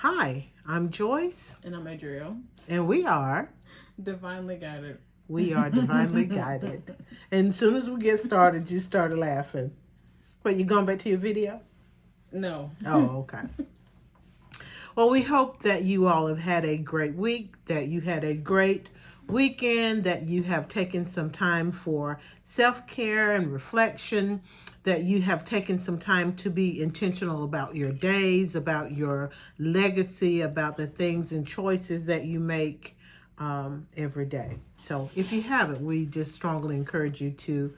Hi, I'm Joyce, And I'm Adriel. and we are Divinely guided. divinely guided. And as soon as we get started, you started laughing. Wait, you going back to your video? No. Oh, okay. Well, we hope that you all have had a great week, that you had a great weekend, that you have taken some time for self-care and reflection, that you have taken some time to be intentional about your days, about your legacy, about the things and choices that you make every day. So if you haven't, we just strongly encourage you to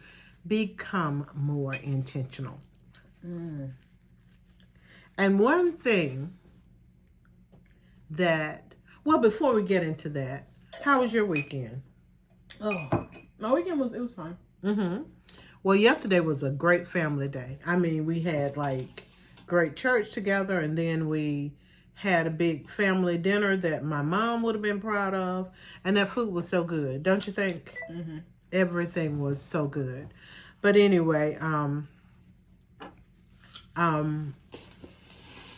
become more intentional. And one thing that, well, before we get into that, how was your weekend? Oh, my weekend was fine. Mm-hmm. Well, yesterday was a great family day. I mean, we had like great church together, and then we had a big family dinner that my mom would have been proud of, and that food was so good, don't you think? Mm-hmm. Everything was so good. But anyway, um,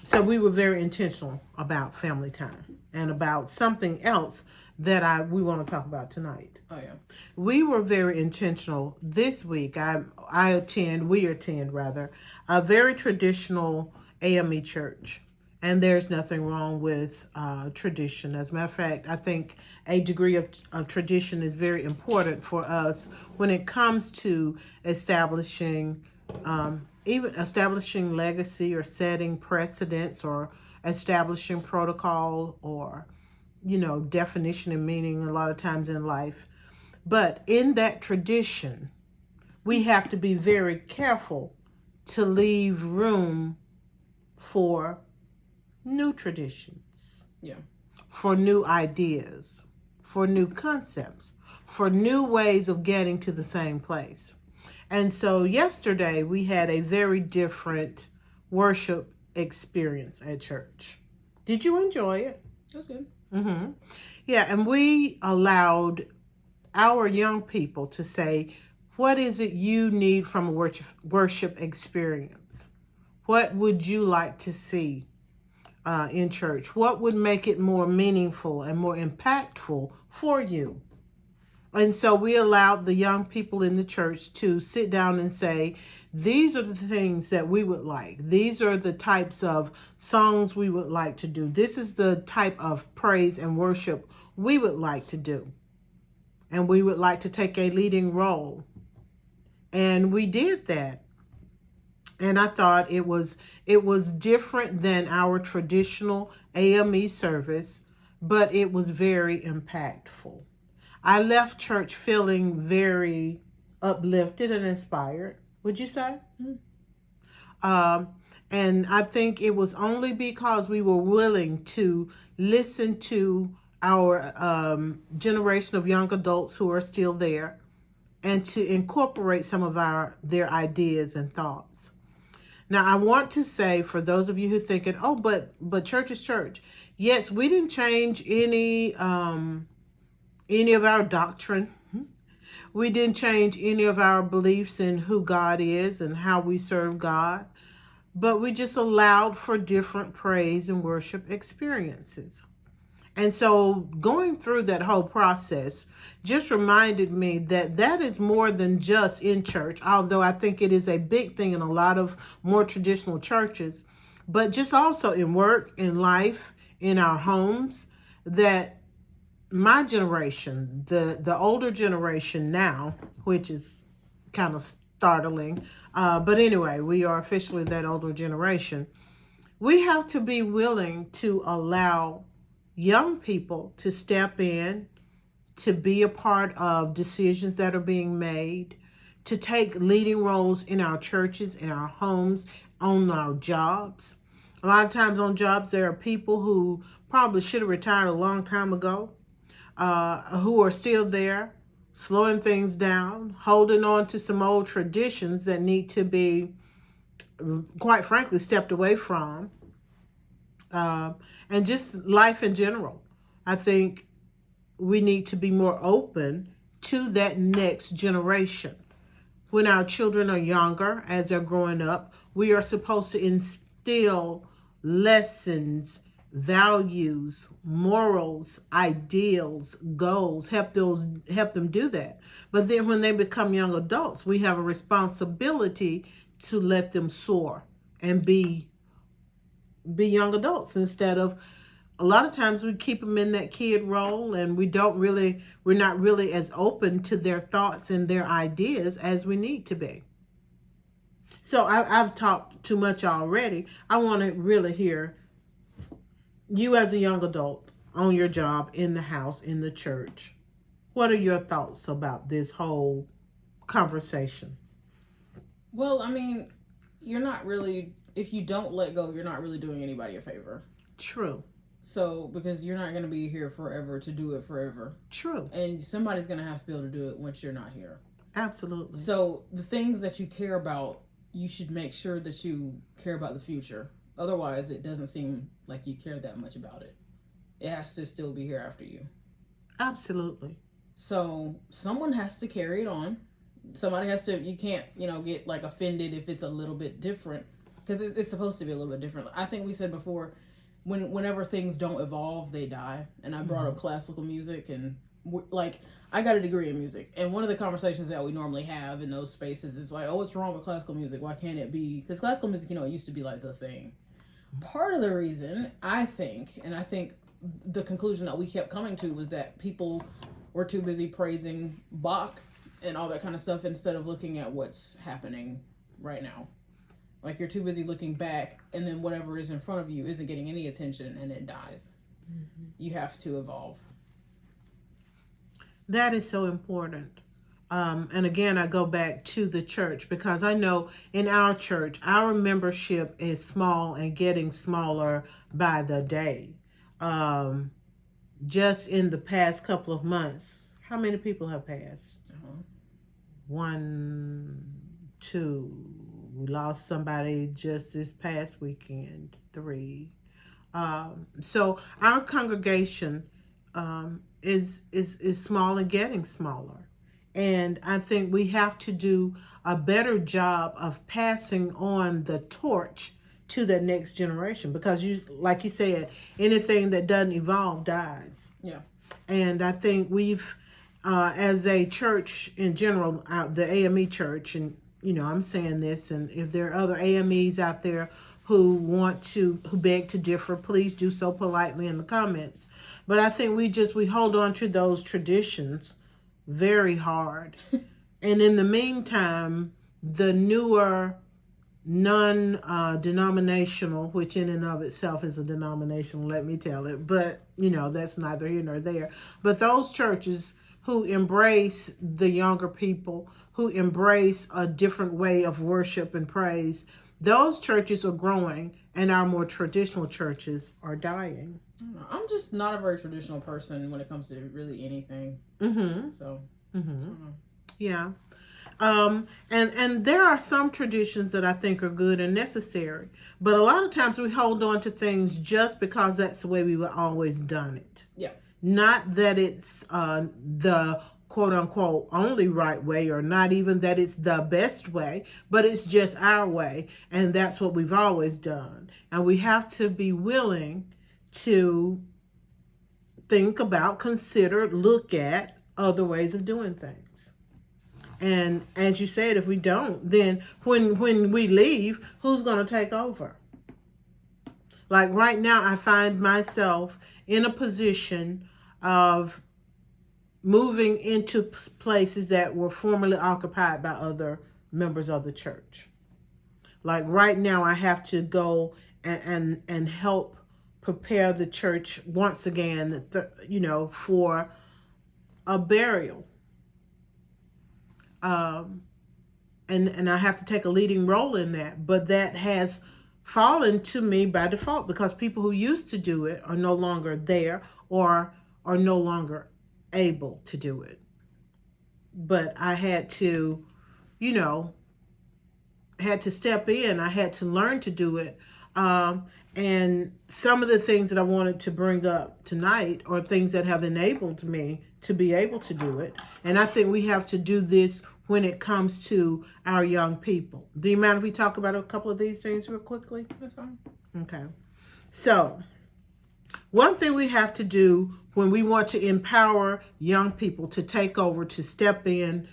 so we were very intentional about family time and about something else that we want to talk about tonight. Oh yeah. We were very intentional this week. We attend rather, a very traditional AME church. And there's nothing wrong with tradition. As a matter of fact, I think a degree of tradition is very important for us when it comes to even establishing legacy or setting precedents or establishing protocol or, definition and meaning a lot of times in life. But in that tradition, we have to be very careful to leave room for new traditions, Yeah. for new ideas, for new concepts, for new ways of getting to the same place. And so yesterday we had a very different worship experience at church. Did you enjoy it? It was good. Mm-hmm. Yeah, and we allowed our young people to say, what is it you need from a worship experience? What would you like to see in church? What would make it more meaningful and more impactful for you? And so we allowed the young people in the church to sit down and say, these are the things that we would like. These are the types of songs we would like to do. This is the type of praise and worship we would like to do. And we would like to take a leading role. And we did that. And I thought it was different than our traditional AME service, but it was very impactful. I left church feeling very uplifted and inspired, would you say? Um, and I think it was only because we were willing to listen to our generation of young adults who are still there and to incorporate some of their ideas and thoughts. Now, I want to say for those of you who are thinking, oh, but church is church. Yes, we didn't change any of our doctrine. We didn't change any of our beliefs in who God is and how we serve God, but we just allowed for different praise and worship experiences. And so going through that whole process just reminded me that that is more than just in church, although I think it is a big thing in a lot of more traditional churches, but just also in work, in life, in our homes, that my generation, the older generation now, which is kind of startling, but anyway, we are officially that older generation. We have to be willing to allow young people to step in, to be a part of decisions that are being made, to take leading roles in our churches, in our homes, on our jobs. A lot of times on jobs, there are people who probably should have retired a long time ago, who are still there, slowing things down, holding on to some old traditions that need to be, quite frankly, stepped away from, and just life in general. I think we need to be more open to that next generation. When our children are younger, as they're growing up, we are supposed to instill lessons values, morals, ideals, goals, help them do that. But then when they become young adults, we have a responsibility to let them soar and be young adults instead of, a lot of times we keep them in that kid role, and we're not really as open to their thoughts and their ideas as we need to be. So I've talked too much already. I want to really hear you as a young adult on your job, in the house, in the church. What are your thoughts about this whole conversation? Well, I mean, you're not really, if you don't let go, you're not really doing anybody a favor. True. So, because you're not going to be here forever to do it forever. True. And somebody's going to have to be able to do it once you're not here. Absolutely. So, the things that you care about, you should make sure that you care about the future. Otherwise, it doesn't seem like you care that much about it. It has to still be here after you. Absolutely. So, someone has to carry it on. Somebody has to, you can't, get like offended if it's a little bit different. Because it's supposed to be a little bit different. I think we said before, whenever things don't evolve, they die. And I brought up classical music, and I got a degree in music, and one of the conversations that we normally have in those spaces is like, oh, what's wrong with classical music? Why can't it be? Because classical music, it used to be like the thing. Part of the reason, I think the conclusion that we kept coming to was that people were too busy praising Bach and all that kind of stuff instead of looking at what's happening right now. Like, you're too busy looking back, and then whatever is in front of you isn't getting any attention, and it dies. You have to evolve. That is so important. And again, I go back to the church, because I know in our church, our membership is small and getting smaller by the day. Just in the past couple of months, how many people have passed? 1, 2. We lost somebody just this past weekend. 3. So our congregation is small and getting smaller. And I think we have to do a better job of passing on the torch to the next generation, because like you said, anything that doesn't evolve dies. Yeah. And I think we've, as a church in general, the AME church, and I'm saying this, and if there are other AMEs out there who beg to differ, please do so politely in the comments. But I think we hold on to those traditions very hard. And in the meantime, the newer non-denominational, which in and of itself is a denomination, let me tell it, but that's neither here nor there. But those churches who embrace the younger people, who embrace a different way of worship and praise, those churches are growing, and our more traditional churches are dying. I'm just not a very traditional person when it comes to really anything. So, yeah. And there are some traditions that I think are good and necessary, but a lot of times we hold on to things just because that's the way we were always done it. Yeah. Not that it's the quote unquote only right way, or not even that it's the best way, but it's just our way, and that's what we've always done. And we have to be willing to think about, consider, look at other ways of doing things. And as you said, if we don't, then when we leave, who's going to take over? Like right now, I find myself in a position of moving into places that were formerly occupied by other members of the church. Like right now, I have to go and help prepare the church once again, for a burial. And I have to take a leading role in that, but that has fallen to me by default, because people who used to do it are no longer there, or are no longer able to do it. But I had to, step in. I had to learn to do it. And some of the things that I wanted to bring up tonight are things that have enabled me to be able to do it. And I think we have to do this when it comes to our young people. Do you mind if we talk about a couple of these things real quickly? That's fine. Okay. So, One thing we have to do when we want to empower young people to take over, to step in,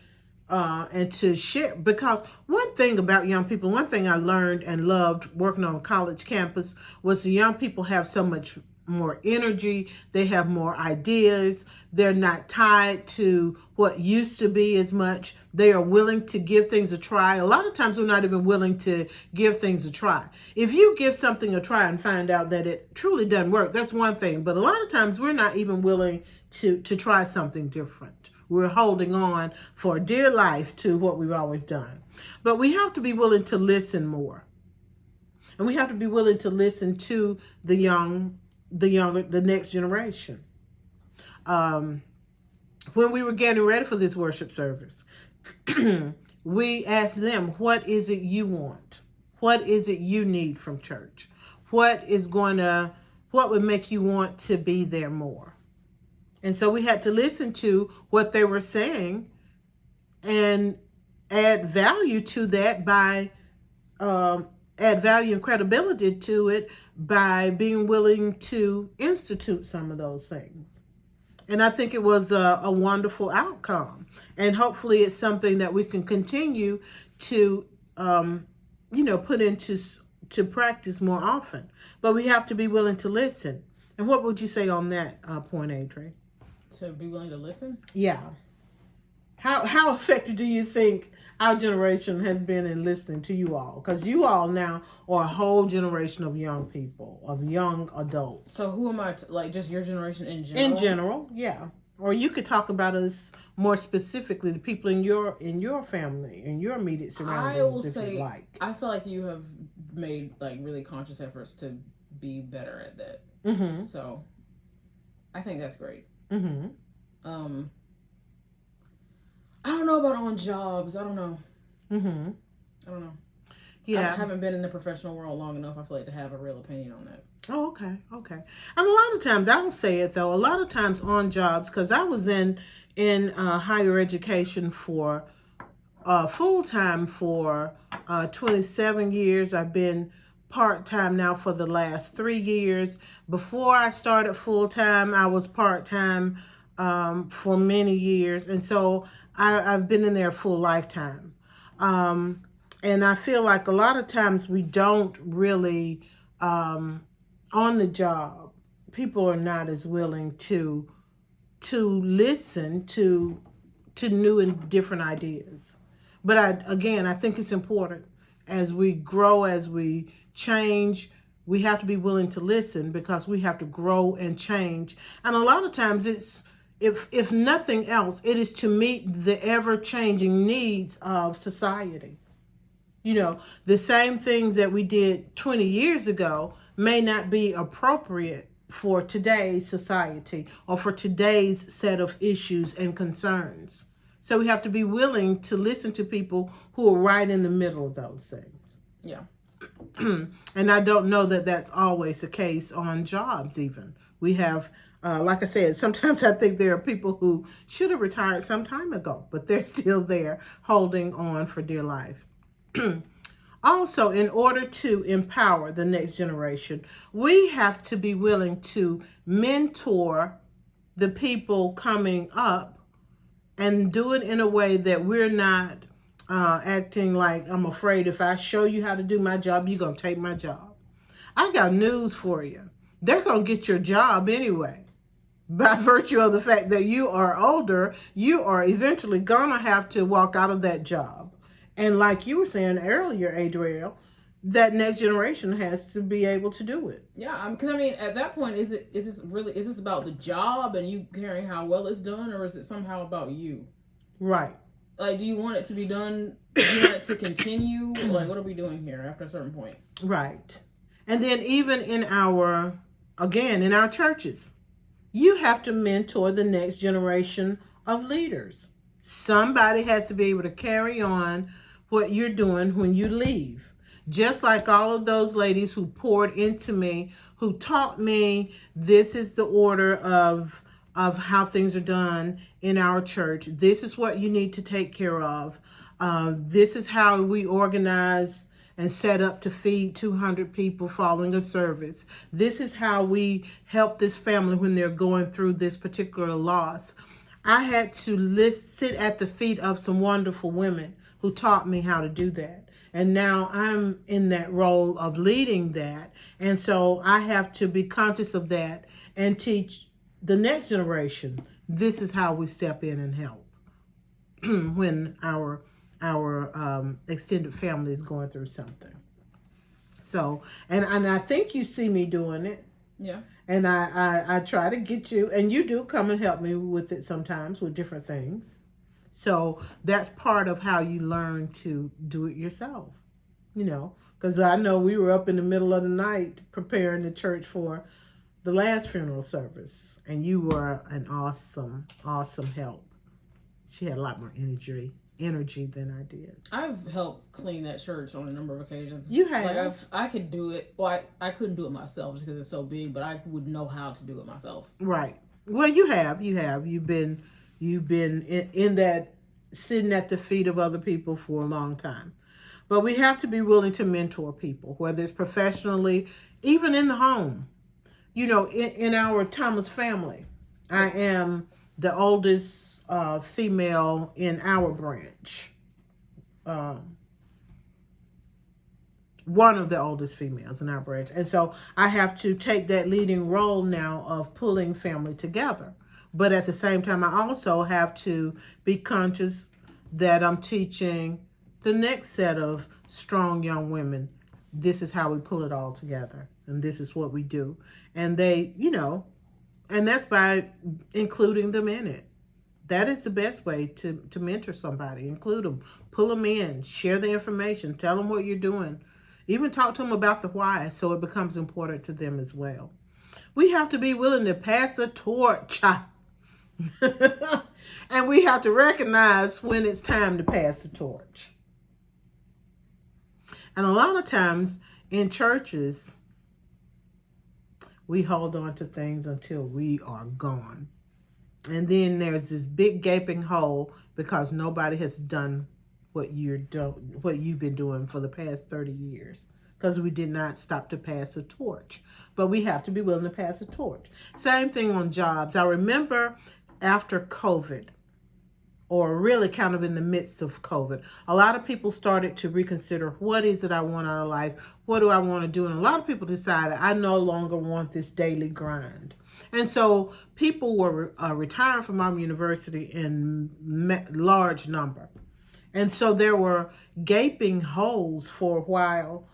and to share. Because one thing about young people, one thing I learned and loved working on a college campus was the young people have so much more energy. They have more ideas. They're not tied to what used to be as much. They are willing to give things a try. A lot of times we're not even willing to give things a try. If you give something a try and find out that it truly doesn't work, that's one thing. But a lot of times we're not even willing to try something different. We're holding on for dear life to what we've always done. But we have to be willing to listen more. And we have to be willing to listen to the next generation. When we were getting ready for this worship service, we asked them, what is it you want? What is it you need from church? What would make you want to be there more? And so we had to listen to what they were saying and add value to that by add value and credibility to it by being willing to institute some of those things. And I think it was a wonderful outcome. And hopefully it's something that we can continue to, put into practice more often. But we have to be willing to listen. And what would you say on that point, Adrienne? To be willing to listen? Yeah. How effective do you think our generation has been in listening to you all? Because you all now are a whole generation of young people, of young adults. So who am I? Like just your generation in general? In general, yeah. Or you could talk about us more specifically, the people in your family, in your immediate surroundings. I will if say, you like. I feel like you have made like really conscious efforts to be better at that. Mm-hmm. So I think that's great. Mm-hmm. I don't know about on jobs. I don't know. Mm-hmm. I don't know. Yeah. I haven't been in the professional world long enough, I feel like, to have a real opinion on that. Oh, okay. And a lot of times, I'll say it though, a lot of times on jobs, because I was in higher education for full-time for 27 years. I've been part-time now for the last 3 years. Before I started full-time, I was part-time for many years. And so I've been in there a full lifetime. And I feel like a lot of times we don't really, on the job, people are not as willing to listen to new and different ideas. But I think it's important as we grow, as we change, we have to be willing to listen because we have to grow and change. And a lot of times it's, if nothing else, it is to meet the ever-changing needs of society. The same things that we did 20 years ago may not be appropriate for today's society or for today's set of issues and concerns. So we have to be willing to listen to people who are right in the middle of those things. Yeah. And I don't know that that's always the case on jobs even. We have, like I said, sometimes I think there are people who should have retired some time ago, but they're still there holding on for dear life. Also, in order to empower the next generation, we have to be willing to mentor the people coming up and do it in a way that we're not acting like, I'm afraid if I show you how to do my job, you're going to take my job. I got news for you. They're going to get your job anyway. By virtue of the fact that you are older, you are eventually going to have to walk out of that job. And like you were saying earlier, Adrielle, that next generation has to be able to do it. Yeah, because I mean, at that point, is this about the job and you caring how well it's done, or is it somehow about you? Right. Like, do you want it to be done? Do you want it to continue? Like, what are we doing here after a certain point? Right. And then even in our churches, you have to mentor the next generation of leaders. Somebody has to be able to carry on what you're doing when you leave. Just like all of those ladies who poured into me, who taught me this is the order of how things are done in our church. This is what you need to take care of. This is how we organize and set up to feed 200 people following a service. This is how we help this family when they're going through this particular loss. I had to sit at the feet of some wonderful women who taught me how to do that. And now I'm in that role of leading that. And so I have to be conscious of that and teach the next generation, this is how we step in and help when our extended family is going through something. So, and I think you see me doing it. Yeah. And I try to get you, and you do come and help me with it sometimes with different things. So that's part of how you learn to do it yourself, because I know we were up in the middle of the night preparing the church for the last funeral service, and you were an awesome, awesome help. She had a lot more energy than I did. I've helped clean that church on a number of occasions. You have. Like I could do it. Well, I couldn't do it myself just because it's so big, but I would know how to do it myself. Right. Well, you have. You've been in that, sitting at the feet of other people for a long time. But we have to be willing to mentor people, whether it's professionally, even in the home. In our Thomas family, I am the oldest female in our branch. One of the oldest females in our branch. And so I have to take that leading role now of pulling family together. But at the same time, I also have to be conscious that I'm teaching the next set of strong young women, this is how we pull it all together. And this is what we do. And they, and that's by including them in it. That is the best way to mentor somebody. Include them, pull them in, share the information, tell them what you're doing. Even talk to them about the why so it becomes important to them as well. We have to be willing to pass the torch. And we have to recognize when it's time to pass the torch. And a lot of times in churches, we hold on to things until we are gone. And then there's this big gaping hole because nobody has done what you've been doing for the past 30 years. Because we did not stop to pass the torch. But we have to be willing to pass the torch. Same thing on jobs. I remember after COVID, or really kind of in the midst of COVID, a lot of people started to reconsider, what is it I want out of life? What do I want to do? And a lot of people decided, I no longer want this daily grind. And so people were retiring from our university in large number. And so there were gaping holes for a while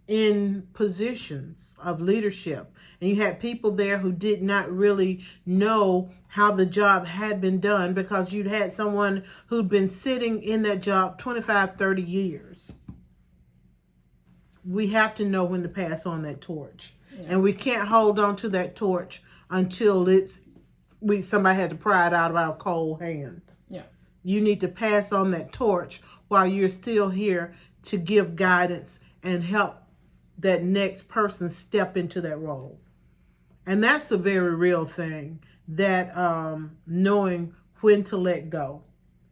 in positions of leadership. And you had people there who did not really know how the job had been done because you'd had someone who'd been sitting in that job 25, 30 years. We have to know when to pass on that torch. Yeah. And we can't hold on to that torch until somebody had to pry it out of our cold hands. Yeah. You need to pass on that torch while you're still here to give guidance and help that next person step into that role. And that's a very real thing, that knowing when to let go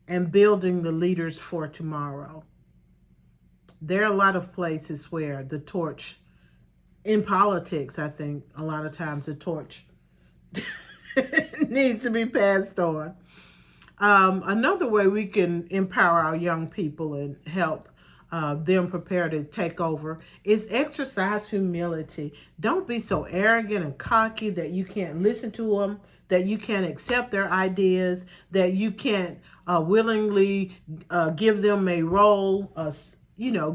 and building the leaders for tomorrow. There are a lot of places where the torch, in politics, I think a lot of times the torch needs to be passed on. Another way we can empower our young people and help them prepare to take over is exercise humility. Don't be so arrogant and cocky that you can't listen to them, that you can't accept their ideas, that you can't willingly give them a role,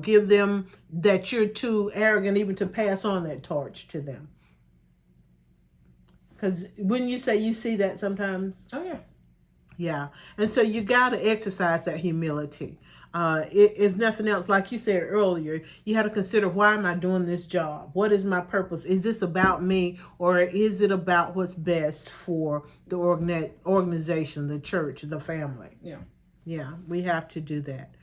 give them, that you're too arrogant even to pass on that torch to them. Because when you say you see that sometimes? Oh, yeah. Yeah. And so you got to exercise that humility. If nothing else, like you said earlier, you have to consider, why am I doing this job? What is my purpose? Is this about me, or is it about what's best for the organization, the church, the family? Yeah. Yeah, we have to do that.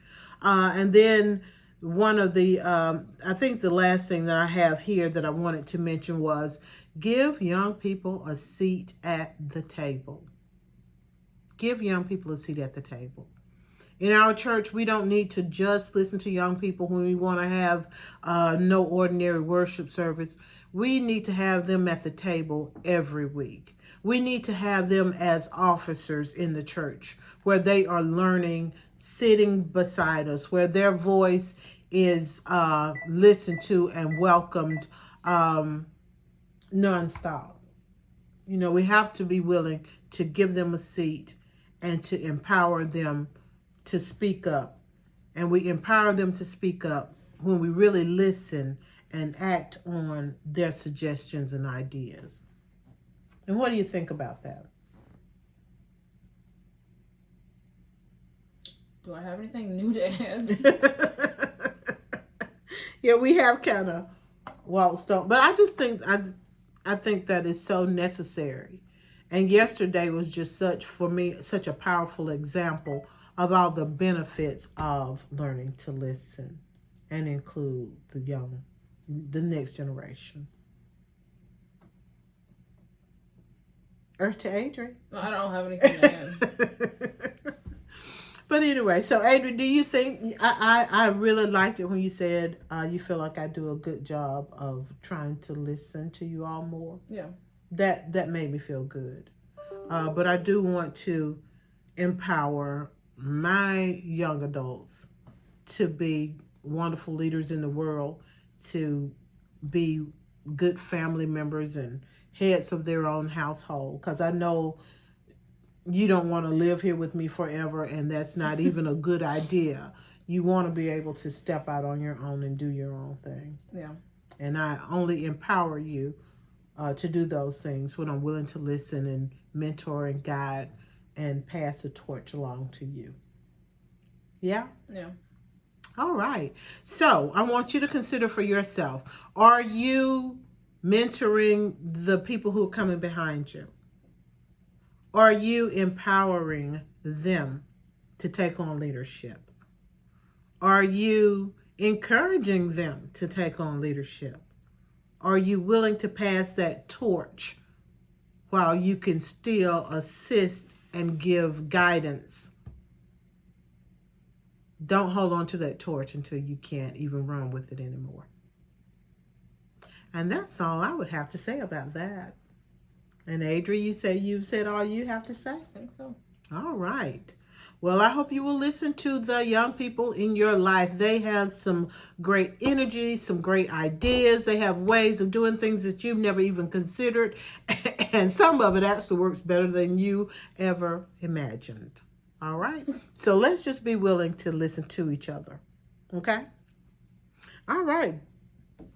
And then one of the, I think the last thing that I have here that I wanted to mention was, give young people a seat at the table. Give young people a seat at the table. In our church, we don't need to just listen to young people when we want to have no ordinary worship service. We need to have them at the table every week. We need to have them as officers in the church where they are learning, sitting beside us, where their voice is listened to and welcomed nonstop. You know, we have to be willing to give them a seat and to empower them to speak up. And we empower them to speak up when we really listen and act on their suggestions and ideas. And what do you think about that? Do I have anything new to add? Yeah, we have kind of waltzed on, but I just think I think that is so necessary. And yesterday was just for me, such a powerful example of all the benefits of learning to listen and include the next generation. Or to Adrian. I don't have anything to add. But anyway, so Adrian, do you think I really liked it when you said you feel like I do a good job of trying to listen to you all more? Yeah. That made me feel good. But I do want to empower my young adults to be wonderful leaders in the world, to be good family members and heads of their own household. Because I know you don't want to live here with me forever, and that's not even a good idea. You want to be able to step out on your own and do your own thing. Yeah. And I only empower you to do those things when I'm willing to listen and mentor and guide and pass the torch along to you. Yeah? Yeah. All right. So I want you to consider for yourself, are you mentoring the people who are coming behind you? Are you empowering them to take on leadership? Are you encouraging them to take on leadership? Are you willing to pass that torch while you can still assist and give guidance? Don't hold on to that torch until you can't even run with it anymore. And that's all I would have to say about that. And Adri, you've said all you have to say? I think so. All right. Well, I hope you will listen to the young people in your life. They have some great energy, some great ideas. They have ways of doing things that you've never even considered. And some of it actually works better than you ever imagined. All right. So let's just be willing to listen to each other. Okay? All right.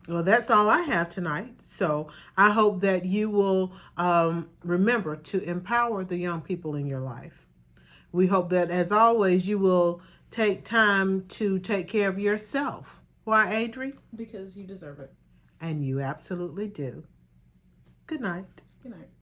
Well, that's all I have tonight. So I hope that you will remember to empower the young people in your life. We hope that, as always, you will take time to take care of yourself. Why, Adri? Because you deserve it. And you absolutely do. Good night. Good night.